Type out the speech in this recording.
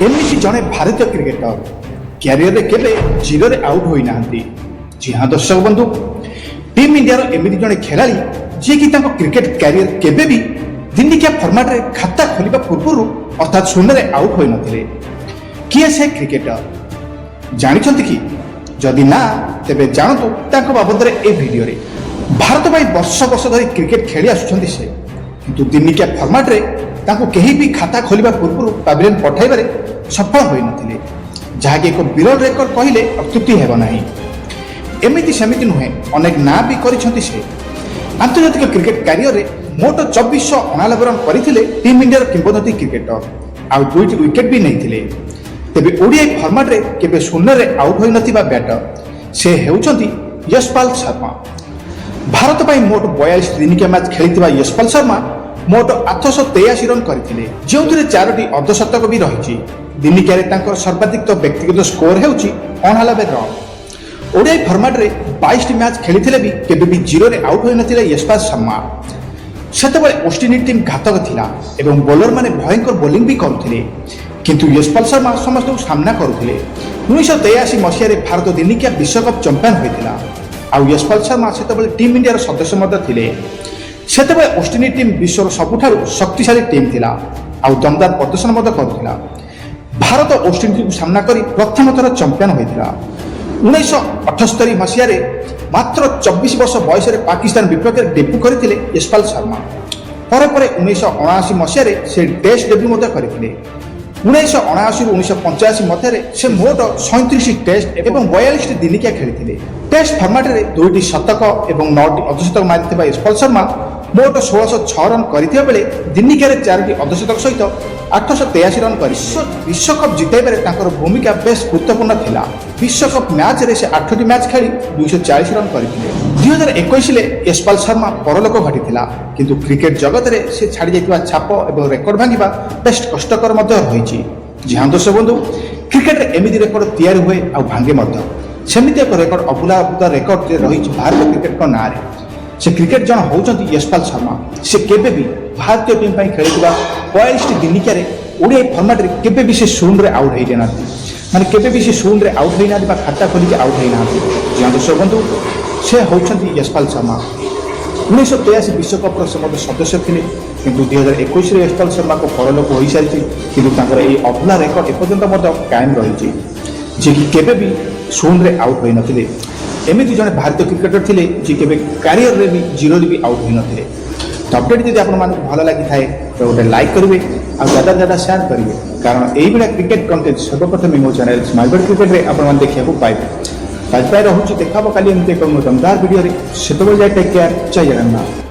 एमती जड़े भारतीय क्रिकेटर क्यारियर केवे जीरो आउट होई नाहंती। जी हाँ दर्शक बंधु, टीम इंडिया एमती जड़े खेला जी कि क्रिकेट क्यारियर केवे भी दिनिकिया फर्माट रे खाता खोलिबा पूर्व अर्थात शून्य आउट होई नथिले। किए से क्रिकेटर जानिछंती कि जदि ना तेबे जानतु तांको बाबद रे ए वीडियो रे। भारत भाई वर्ष वर्ष धरी क्रिकेट खेली आसुछंती से, किंतु दिनिकिया फर्माट रे तांको केही भी खाता खोलिबा पूर्व पाविलियन पठाइबारे सफल होई नथिले, जहाँकि एक विरल रेकर्ड कहले अत्युक्ति हेब नाही। एमिति सेमिति नुहे, अनेक ना भी करिछंती से। आंतर्जातिक क्रिकेट क्यारियर रे मोट 2489 रन करथिले टीम इंडिया किंवदंती क्रिकेटर, आ 2टी विकेट भी नैथिले। तेबे ओडीआई फर्माट रे केबे शून्य रे आउट होई नथिबा बैटर से हेउछंती यशपाल शर्मा। भारत पाई मोट 42 दिनिकिया मैच खेलिथिबा यशपाल शर्मा मोट 883 रन करथिले, जोंथिरे 4टी अर्धशतक भी रहिछि। दिनिकिया रे तांकर सर्वाधिक व्यक्तिगत स्कोर हेउछि 99 रन। ओडीआई फर्माट रे 22टी मैच खेलिथिले भी केबे भी जीरो रे आउट होई नथिले यशपाल शर्मा। सेतेबेले वेस्ट इंडीज टीम घातक थिला एवं बोलर माने भयंकर बोलिंग भी करुथिले, किंतु यशपाल शर्मा समस्त सामना करुथिले। 1983 मसीह रे भारत दिनिकिया विश्वकप चैंपियन होइतिला, आउ यशपाल शर्मा सेतेबेले टीम इंडिया सदस्य मध्य थिले। सेतेबेले वेस्ट इंडीज टीम विश्वर सबुठारु शक्तिशाली टीम थिला, आउ दमदार प्रदर्शन मध्य करुथिला। भारत वेस्ट इंडीज को सामना करी प्रथम थर चैंपियन होइतिला। 1978 मसीह रे मात्र 24 वर्ष बयस रे पाकिस्तान विपक्ष में डेब्यू करथिले यशपाल शर्मा। परे परे 1979 मसीह रे से टेस्ट डेब्यू मध्य करथिले। 1979 ରୁ 1985 ମଧ୍ୟରେ ସେ ମୋଟ 37 ଟେଷ୍ଟ ଏବଂ 42ଟି ଦିନିକିଆ ଖେଳିଥିଲେ। ଟେଷ୍ଟ ଫର୍ମାଟ ରେ 2ଟି ଶତକ ଏବଂ 9ଟି ଅର୍ଦ୍ଧଶତକ ମାରିଥିବା यशपाल शर्मा ମୋଟ 1606 ରନ୍ କରିଥିବା ବେଳେ ଦିନିକିଆରେ 4ଟି ଅର୍ଦ୍ଧଶତକ ସହିତ 883 ରନ୍ କରି ବିଶ୍ୱକପ୍ ଜିତାଇବାରେ ତାଙ୍କର ଭୂମିକା ବେଶ ଗୁରୁତ୍ୱପୂର୍ଣ୍ଣ ଥିଲା। ବିଶ୍ୱକପ୍ ମ୍ୟାଚରେ ସେ 8ଟି ମ୍ୟାଚ୍ ଖେଳି 240 ରନ୍ କରିଥିଲେ। 2021 ରେ यशपाल शर्मा परलोक घटिଥିଲା, କିନ୍ତୁ କ୍ରିକେଟ ଜଗତରେ ସେ ଛାଡ଼ି ଯାଇଥିବା ଛାପ ଏବଂ ରେକର୍ଡ ଭାଙ୍ଗିବା ବେଶ କଷ୍ଟକର ମଧ୍ୟ ରହିଛି। जी हाँ दर्शक बंधु, क्रिकेट रे एमिति रेकर्ड तैयारी हुए आ भांगे मध्य सेमिति एक रेकर्ड अभूला रेकर्ड रही भारतीय क्रिकेट का नाँ। से क्रिकेट जन होउछंती यशपाल शर्मा। से केबे भी भारतीय टीम पई खेलिबा 42टी दिनिकिया रे ओडीआई फॉर्मेट रे केबे भी से शून्य रे आउट होई जाना, माने केबे भी से शून्य रे आउट होई ना बा खाता खोली के आउट होई ना। जी हाँ दर्शक बंधु, से होउछंती यशपाल शर्मा। 1983 विश्वकप से सदस्य थे, किंतु 2021 रे यशपाल शर्मा को परलोक हो सारी, किंतु तांकर ए अभूला रेकर्ड एपर्यंत कायम रही, जे कि केबे भी शून्य रे आउट होई नथिले। एमिति जने भारतीय क्रिकेटर थिले जे केबे कैरियर रे भी जीरो रे भी आउट होई नथिले। तो अपडेट जदि आपन मानक भलो लागि थाए तो गोटे लाइक करिवे आ ज्यादा शेयर करिवे, कारण एई बिना क्रिकेट कंटेंट सर्वप्रथम मो चैनल स्माइल बर्ड क्रिकेट रे आपन मान देखिया को पाइबे। ताज पाए रहूची देखाबो काली एमते कोनो दमदार वीडियो रे। सेतबेले जाय टेक केयर, जय जगन्नाथ।